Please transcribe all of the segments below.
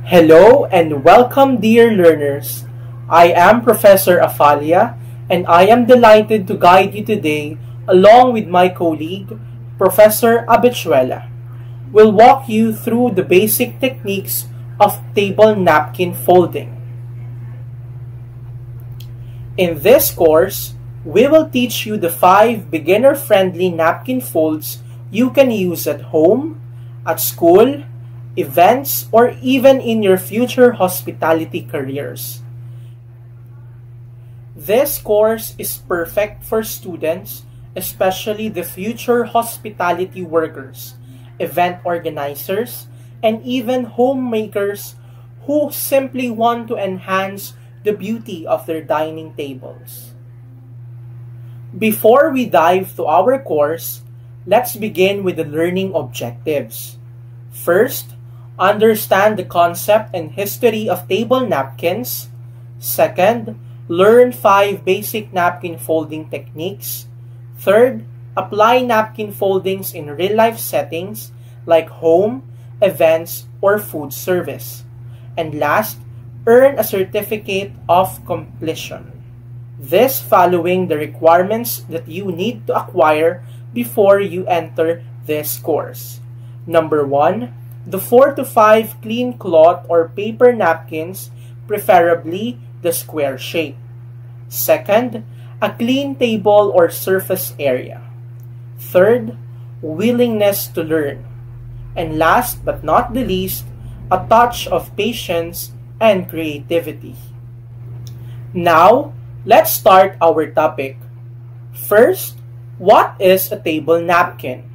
Hello and welcome, dear learners. I am Professor Afalia, and I am delighted to guide you today along with my colleague, Professor Abichuela. We'll walk you through the basic techniques of table napkin folding. In this course, we will teach you the 5 beginner-friendly napkin folds you can use at home, at school, events, or even in your future hospitality careers. This course is perfect for students, especially the future hospitality workers, event organizers, and even homemakers who simply want to enhance the beauty of their dining tables. Before we dive to our course, let's begin with the learning objectives. First, understand the concept and history of table napkins. Second, learn 5 basic napkin folding techniques. Third, apply napkin foldings in real-life settings like home, events, or food service. And last, earn a certificate of completion. This following the requirements that you need to acquire before you enter this course. Number 1, the 4 to 5 clean cloth or paper napkins, preferably the square shape. Second, a clean table or surface area. Third, willingness to learn. And last but not the least, a touch of patience and creativity. Now, let's start our topic. First, what is a table napkin?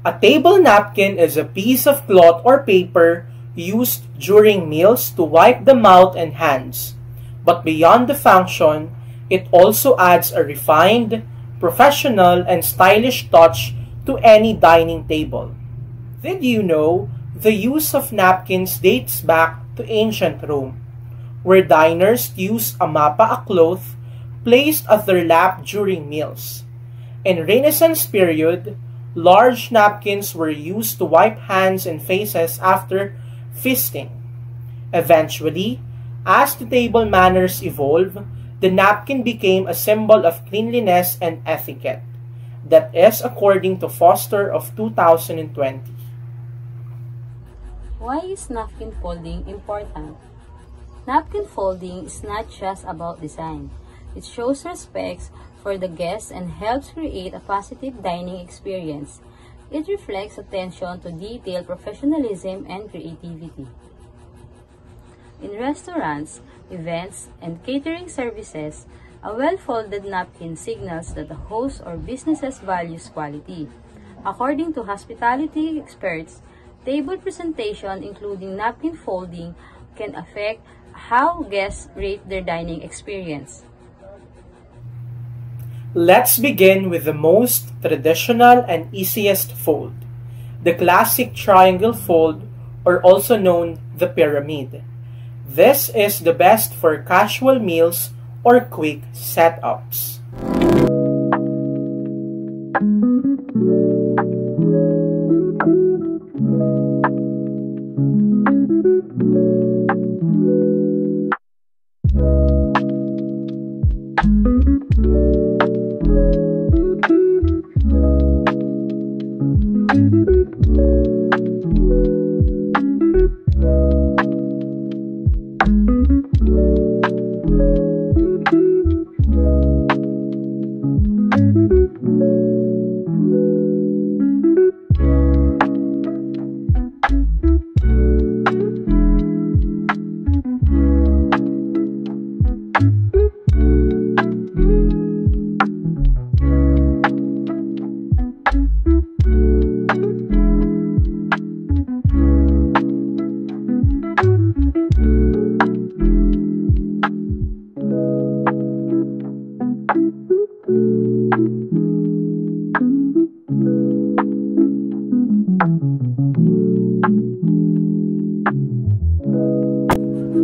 A table napkin is a piece of cloth or paper used during meals to wipe the mouth and hands. But beyond the function, it also adds a refined, professional, and stylish touch to any dining table. Did you know the use of napkins dates back to ancient Rome, where diners used a mapa, a cloth, placed at their lap during meals. In Renaissance period, large napkins were used to wipe hands and faces after feasting. Eventually, as the table manners evolved, the napkin became a symbol of cleanliness and etiquette. That is according to Foster of 2020. Why is napkin folding important? Napkin folding is not just about design. It shows respect for the guests and helps create a positive dining experience. It reflects attention to detail, professionalism, and creativity. In restaurants, events, and catering services, a well-folded napkin signals that the host or businesses values quality. According to hospitality experts, table presentation, including napkin folding, can affect how guests rate their dining experience. Let's begin with the most traditional and easiest fold, the classic triangle fold, or also known the pyramid. This is the best for casual meals or quick setups.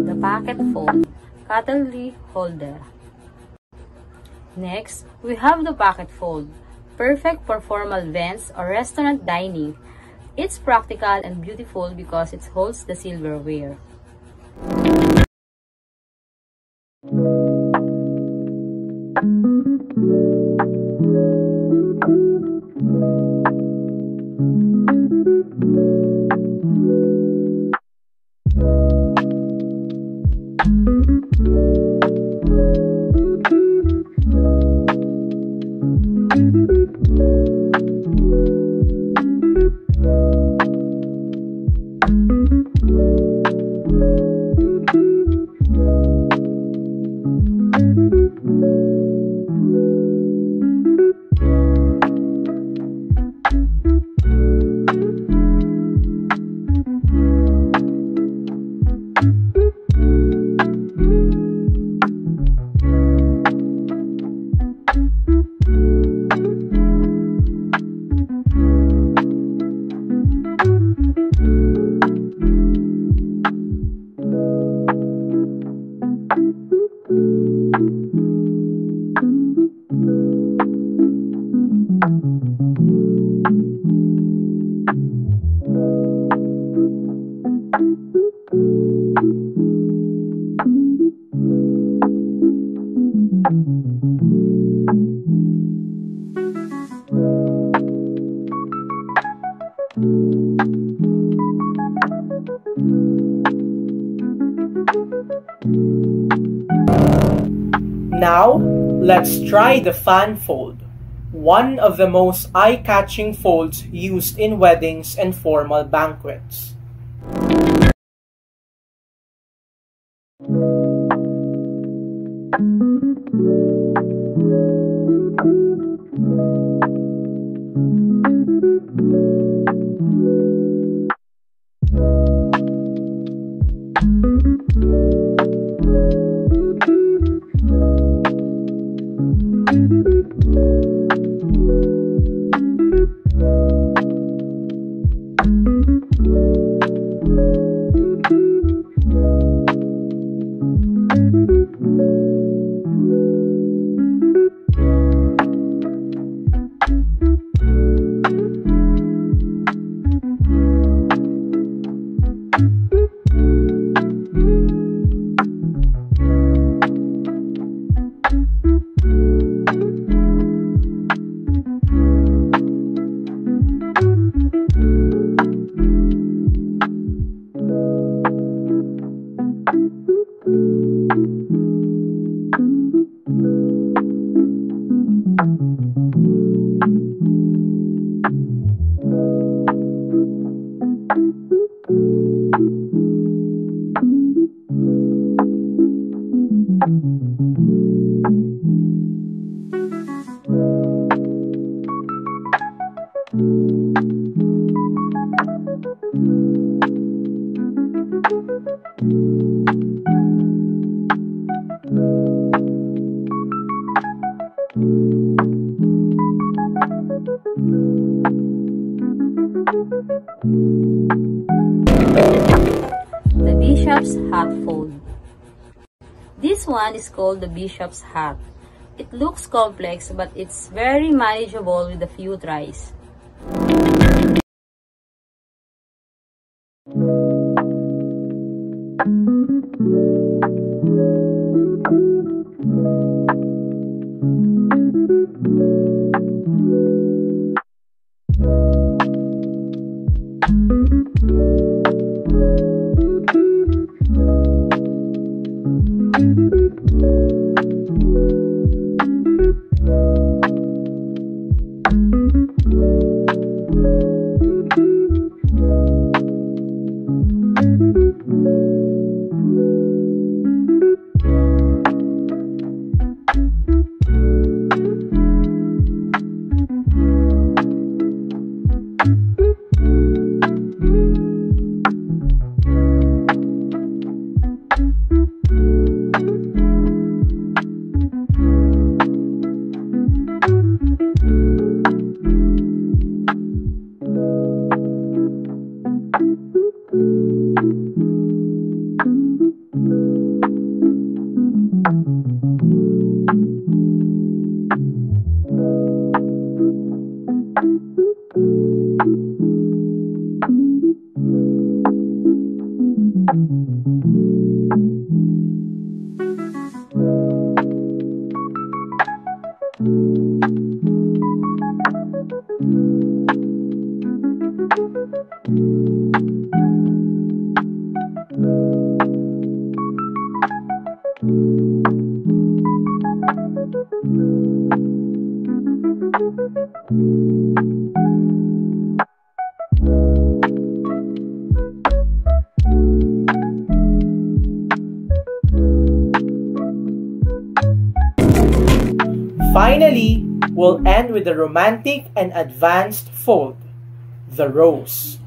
The pocket fold, cutlery holder. Next, we have the pocket fold, perfect for formal events or restaurant dining. It's practical and beautiful because it holds the silverware. Now, let's try the fan fold, one of the most eye-catching folds used in weddings and formal banquets. The bishop's hat fold. This one is called the bishop's hat. It looks complex, but it's very manageable with a few tries. Finally, we'll end with the romantic and advanced fold, the rose.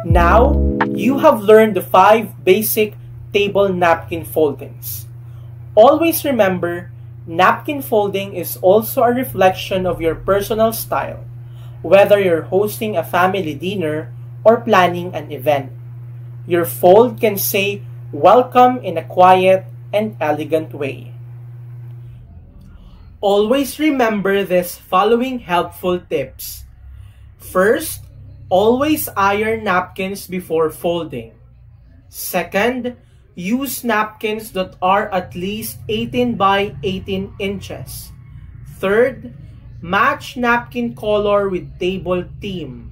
Now, you have learned the 5 basic table napkin foldings. Always remember, napkin folding is also a reflection of your personal style, whether you're hosting a family dinner or planning an event. Your fold can say, "Welcome" in a quiet and elegant way. Always remember these following helpful tips. First, always iron napkins before folding. Second, use napkins that are at least 18 by 18 inches. Third, match napkin color with table theme.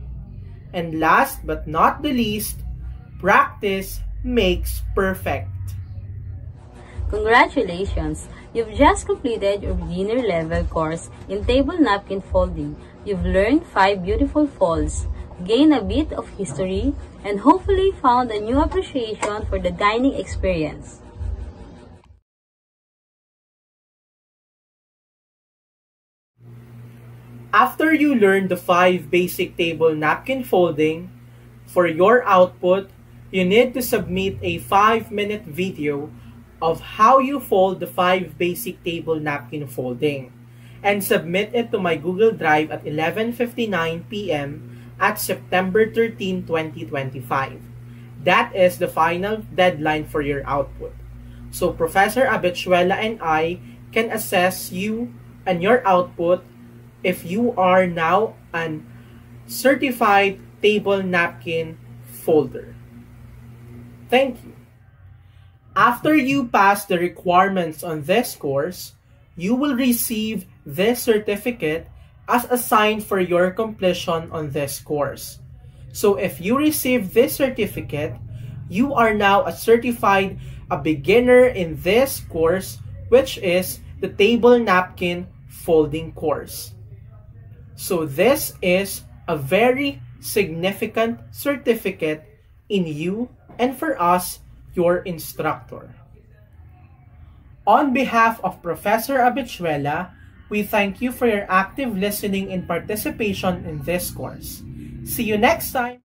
And last but not the least, practice makes perfect. Congratulations! You've just completed your beginner level course in table napkin folding. You've learned 5 beautiful folds, gained a bit of history, and hopefully found a new appreciation for the dining experience. After you learn the 5 basic table napkin folding, for your output, you need to submit a 5-minute video of how you fold the 5 basic table napkin folding and submit it to my Google Drive at 11:59 p.m. at September 13, 2025. That is the final deadline for your output. So Professor Abechuela and I can assess you and your output if you are now an certified table napkin folder. Thank you. After you pass the requirements on this course, you will receive this certificate as a sign for your completion on this course. So if you receive this certificate, you are now a certified beginner in this course, which is the table napkin folding course. So this is a very significant certificate in you and for us, your instructor. On behalf of Professor Abechuela, we thank you for your active listening and participation in this course. See you next time!